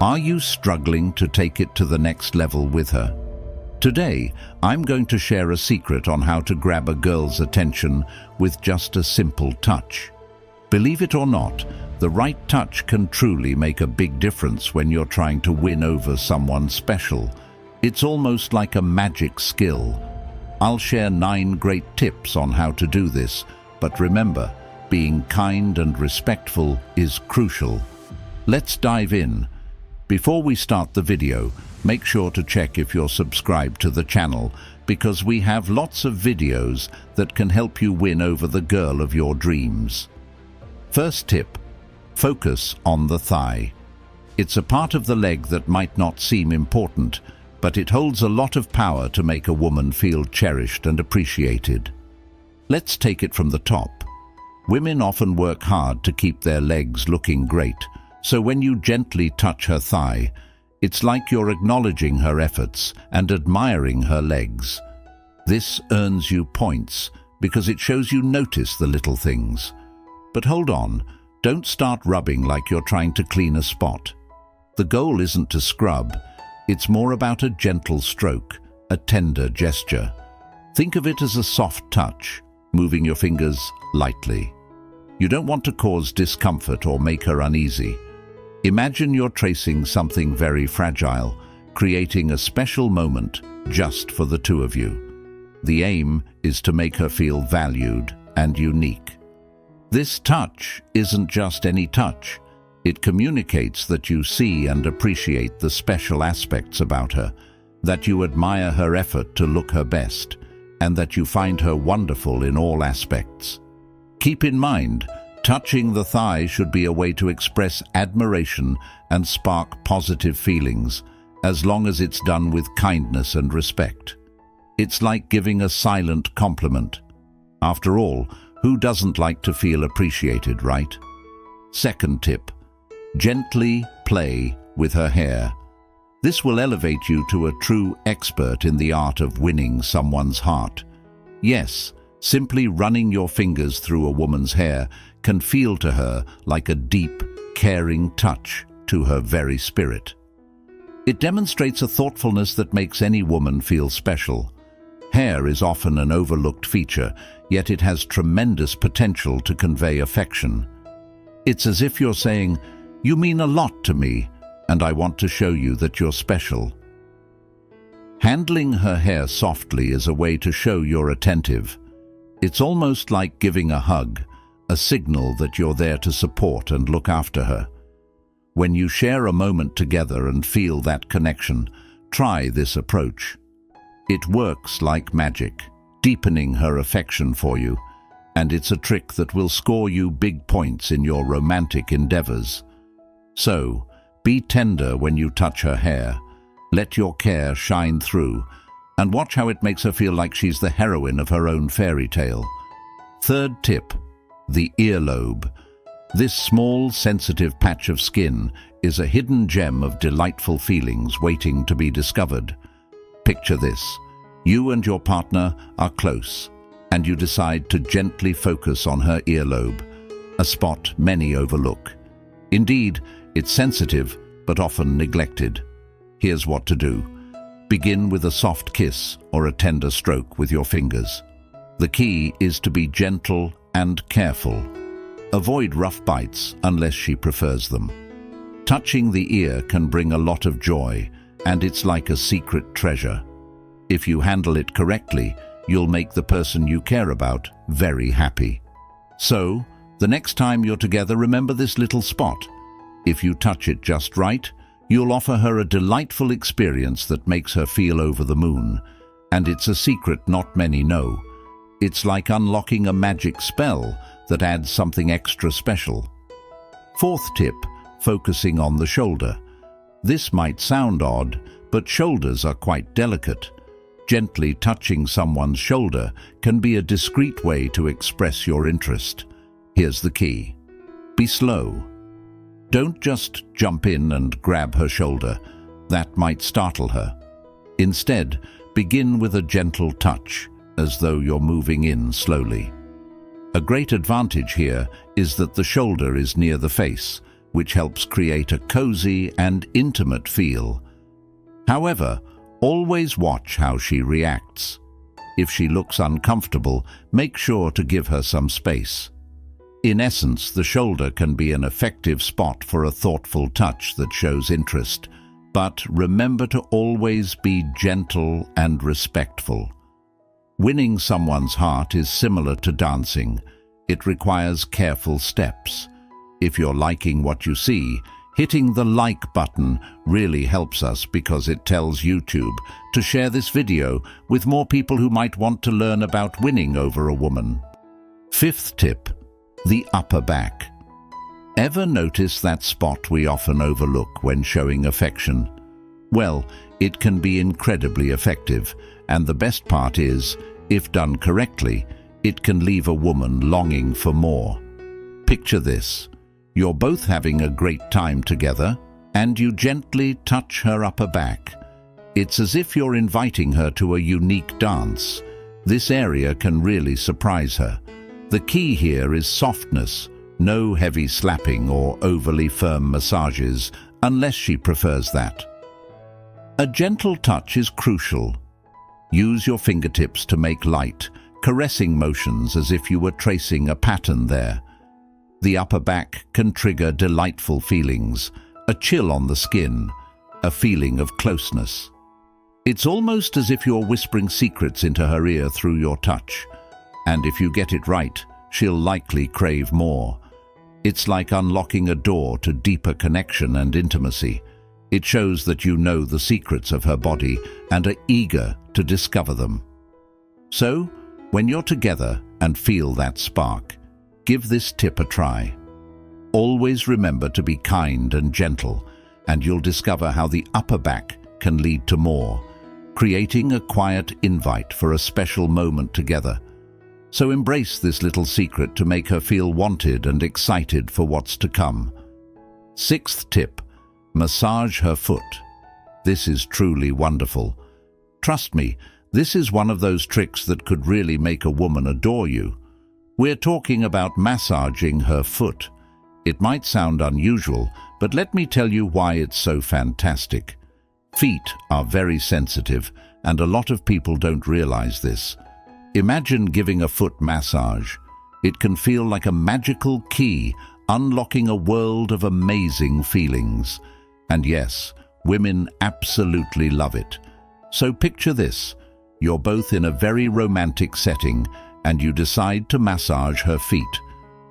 Are you struggling to take it to the next level with her? Today, I'm going to share a secret on how to grab a girl's attention with just a simple touch. Believe it or not, the right touch can truly make a big difference when you're trying to win over someone special. It's almost like a magic skill. I'll share 9 great tips on how to do this, but remember, being kind and respectful is crucial. Let's dive in. Before we start the video, make sure to check if you're subscribed to the channel, because we have lots of videos that can help you win over the girl of your dreams. First tip, focus on the thigh. It's a part of the leg that might not seem important, but it holds a lot of power to make a woman feel cherished and appreciated. Let's take it from the top. Women often work hard to keep their legs looking great, so when you gently touch her thigh, it's like you're acknowledging her efforts and admiring her legs. This earns you points because it shows you notice the little things. But hold on, don't start rubbing like you're trying to clean a spot. The goal isn't to scrub, it's more about a gentle stroke, a tender gesture. Think of it as a soft touch, moving your fingers lightly. You don't want to cause discomfort or make her uneasy. Imagine you're tracing something very fragile, creating a special moment just for the two of you. The aim is to make her feel valued and unique. This touch isn't just any touch. It communicates that you see and appreciate the special aspects about her, that you admire her effort to look her best, and that you find her wonderful in all aspects. Keep in mind, touching the thigh should be a way to express admiration and spark positive feelings, as long as it's done with kindness and respect. It's like giving a silent compliment. After all, who doesn't like to feel appreciated, right? Second tip, gently play with her hair. This will elevate you to a true expert in the art of winning someone's heart. Yes, simply running your fingers through a woman's hair can feel to her like a deep, caring touch to her very spirit. It demonstrates a thoughtfulness that makes any woman feel special. Hair is often an overlooked feature, yet it has tremendous potential to convey affection. It's as if you're saying, "You mean a lot to me, and I want to show you that you're special." Handling her hair softly is a way to show you're attentive. It's almost like giving a hug, a signal that you're there to support and look after her. When you share a moment together and feel that connection, try this approach. It works like magic, deepening her affection for you, and it's a trick that will score you big points in your romantic endeavors. So, be tender when you touch her hair, let your care shine through, and watch how it makes her feel like she's the heroine of her own fairy tale. Third tip, the earlobe. This small, sensitive patch of skin is a hidden gem of delightful feelings waiting to be discovered. Picture this. You and your partner are close, and you decide to gently focus on her earlobe, a spot many overlook. Indeed, it's sensitive, but often neglected. Here's what to do. Begin with a soft kiss or a tender stroke with your fingers. The key is to be gentle and careful. Avoid rough bites unless she prefers them. Touching the ear can bring a lot of joy, and it's like a secret treasure. If you handle it correctly, you'll make the person you care about very happy. So, the next time you're together, remember this little spot. If you touch it just right, you'll offer her a delightful experience that makes her feel over the moon. And it's a secret not many know. It's like unlocking a magic spell that adds something extra special. Fourth tip, focusing on the shoulder. This might sound odd, but shoulders are quite delicate. Gently touching someone's shoulder can be a discreet way to express your interest. Here's the key. Be slow. Don't just jump in and grab her shoulder. That might startle her. Instead, begin with a gentle touch, as though you're moving in slowly. A great advantage here is that the shoulder is near the face, which helps create a cozy and intimate feel. However, always watch how she reacts. If she looks uncomfortable, make sure to give her some space. In essence, the shoulder can be an effective spot for a thoughtful touch that shows interest, but remember to always be gentle and respectful. Winning someone's heart is similar to dancing. It requires careful steps. If you're liking what you see, hitting the like button really helps us because it tells YouTube to share this video with more people who might want to learn about winning over a woman. Fifth tip: the upper back. Ever notice that spot we often overlook when showing affection? Well, it can be incredibly effective, and the best part is, if done correctly, it can leave a woman longing for more. Picture this. You're both having a great time together, and you gently touch her upper back. It's as if you're inviting her to a unique dance. This area can really surprise her. The key here is softness, no heavy slapping or overly firm massages, unless she prefers that. A gentle touch is crucial. Use your fingertips to make light, caressing motions as if you were tracing a pattern there. The upper back can trigger delightful feelings, a chill on the skin, a feeling of closeness. It's almost as if you're whispering secrets into her ear through your touch. And if you get it right, she'll likely crave more. It's like unlocking a door to deeper connection and intimacy. It shows that you know the secrets of her body and are eager to discover them. So, when you're together and feel that spark, give this tip a try. Always remember to be kind and gentle, and you'll discover how the upper back can lead to more, creating a quiet invite for a special moment together. So embrace this little secret to make her feel wanted and excited for what's to come. Sixth tip: massage her foot. This is truly wonderful. Trust me, this is one of those tricks that could really make a woman adore you. We're talking about massaging her foot. It might sound unusual, but let me tell you why it's so fantastic. Feet are very sensitive, and a lot of people don't realize this. Imagine giving a foot massage. It can feel like a magical key, unlocking a world of amazing feelings. And yes, women absolutely love it. So picture this. You're both in a very romantic setting, and you decide to massage her feet.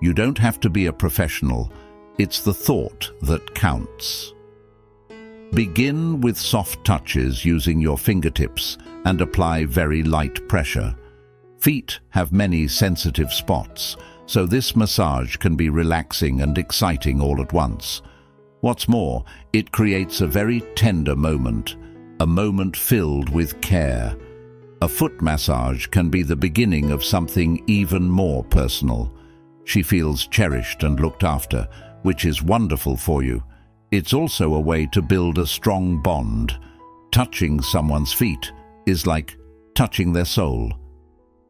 You don't have to be a professional. It's the thought that counts. Begin with soft touches using your fingertips and apply very light pressure. Feet have many sensitive spots, so this massage can be relaxing and exciting all at once. What's more, it creates a very tender moment, a moment filled with care. A foot massage can be the beginning of something even more personal. She feels cherished and looked after, which is wonderful for you. It's also a way to build a strong bond. Touching someone's feet is like touching their soul.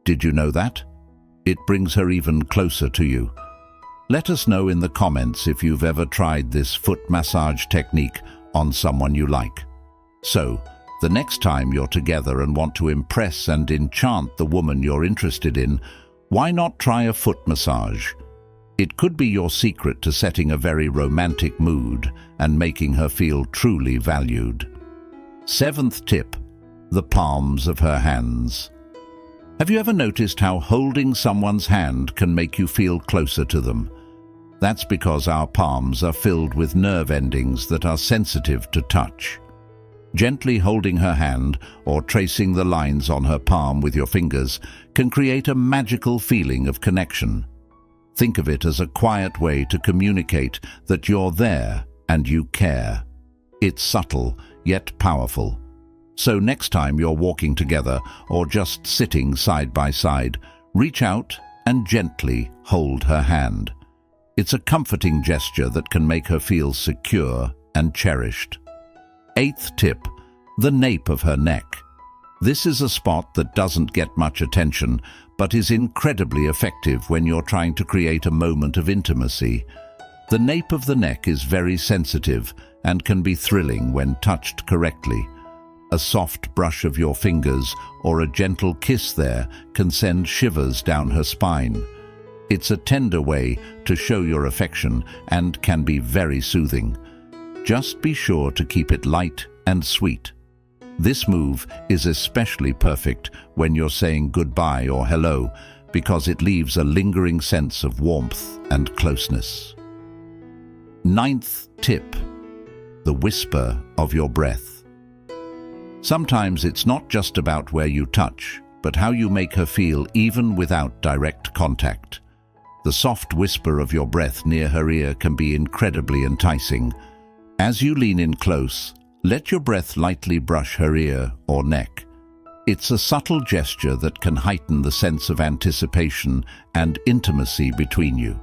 Did you know that? It brings her even closer to you. Let us know in the comments if you've ever tried this foot massage technique on someone you like. So, the next time you're together and want to impress and enchant the woman you're interested in, why not try a foot massage? It could be your secret to setting a very romantic mood and making her feel truly valued. Seventh tip: the palms of her hands. Have you ever noticed how holding someone's hand can make you feel closer to them? That's because our palms are filled with nerve endings that are sensitive to touch. Gently holding her hand or tracing the lines on her palm with your fingers can create a magical feeling of connection. Think of it as a quiet way to communicate that you're there and you care. It's subtle, yet powerful. So next time you're walking together or just sitting side by side, reach out and gently hold her hand. It's a comforting gesture that can make her feel secure and cherished. Eighth tip: the nape of her neck. This is a spot that doesn't get much attention, but is incredibly effective when you're trying to create a moment of intimacy. The nape of the neck is very sensitive and can be thrilling when touched correctly. A soft brush of your fingers or a gentle kiss there can send shivers down her spine. It's a tender way to show your affection and can be very soothing. Just be sure to keep it light and sweet. This move is especially perfect when you're saying goodbye or hello, because it leaves a lingering sense of warmth and closeness. Ninth tip: the whisper of your breath. Sometimes it's not just about where you touch, but how you make her feel even without direct contact. The soft whisper of your breath near her ear can be incredibly enticing. As you lean in close, let your breath lightly brush her ear or neck. It's a subtle gesture that can heighten the sense of anticipation and intimacy between you.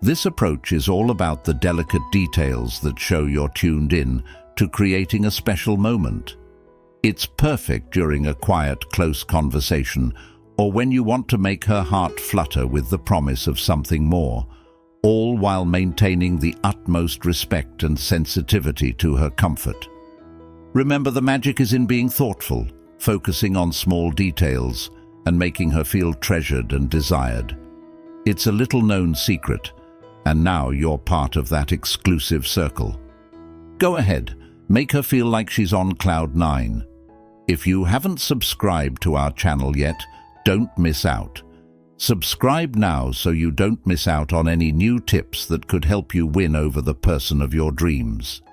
This approach is all about the delicate details that show you're tuned in to creating a special moment. It's perfect during a quiet, close conversation, or when you want to make her heart flutter with the promise of something more, all while maintaining the utmost respect and sensitivity to her comfort. Remember, the magic is in being thoughtful, focusing on small details, and making her feel treasured and desired. It's a little-known secret, and now you're part of that exclusive circle. Go ahead, make her feel like she's on cloud 9. If you haven't subscribed to our channel yet, don't miss out. Subscribe now so you don't miss out on any new tips that could help you win over the person of your dreams.